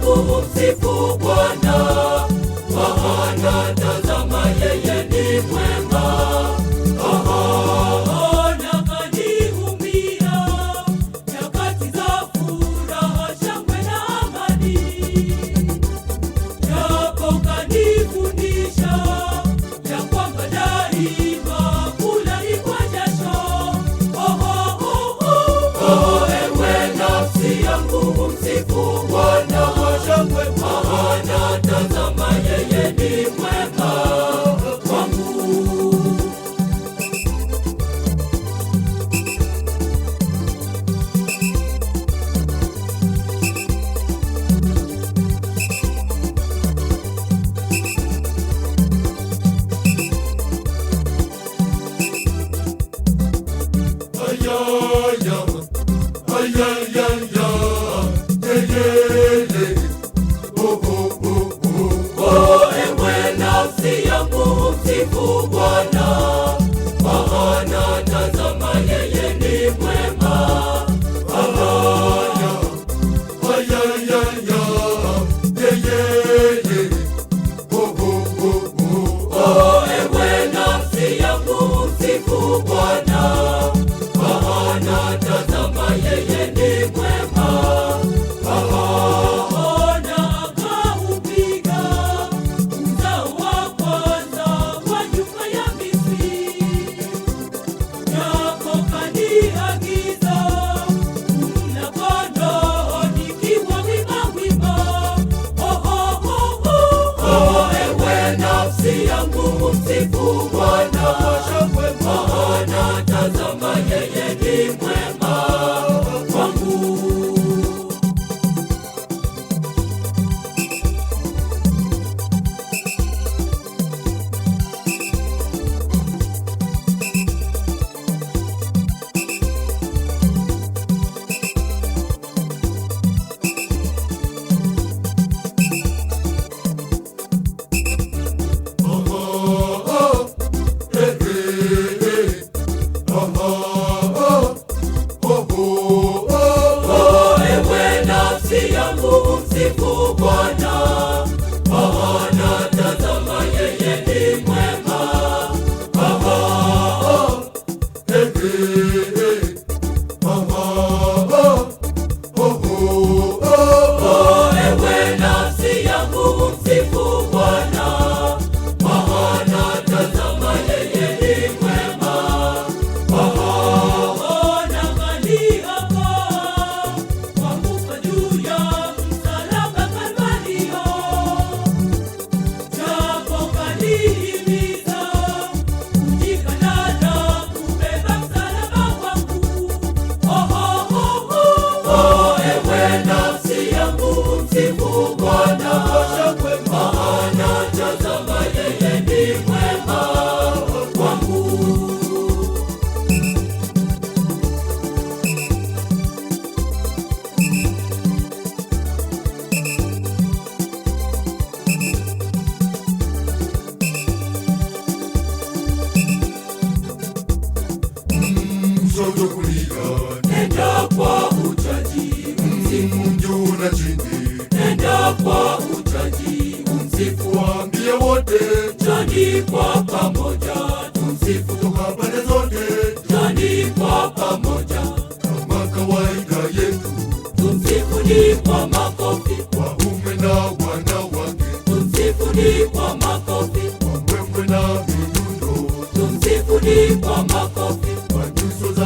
yangu msifu Bwana, maana tazama yeye ni mwema. Na kanihumbia nyakati za furaha, shangwe na amani, japo kanifundisha ya kwamba daima kula ni kwa jasho. Ewe nafsi yangu msifu Bwana, maana tazama yeye ni mwema kwangu. Ewe nafsi yangu msifu Bwana, maana tazama yeye ni mwema. Ewe nafsi yangu msifu Bwana, maana tazama yeye ni mwema. Na akaupiga uzao wa kwanza wa nyumba ya Misri, japo kaniagiza kumla kondoo nikiwa wima. Ewe nafsi yangu msifu Bwana, maana tazama yeye ni mwema kwangu. Ewe nafsi yangu msifu Bwana, maana tazama yeye ni mwema. Ewe nafsi yangu msifu Bwana, maana tazama yeye ni mwema. Na kaniokoa kwa kufa juu ya msalaba Kalvario, japo kanihimiza kujikana na kubeba msalaba wangu. Ewe nafsi yangu msifu Bwana, maana tazama yeye ni mwema kwangu. Mshoto kulia, Nenda kwa uchaji umsifu, juu na chini, nenda kwa uchaji umsifu, waambie wote, njoni kwa pamoja tumsifu, toka pande zote, njoni kwa pamoja kama kawaida yetu, tumsifuni kwa makofi, waume na wanawake, tumsifuni kwa makofi, wambwembwe na midundo, tumsifuni kwa makofi, kwa nyuso za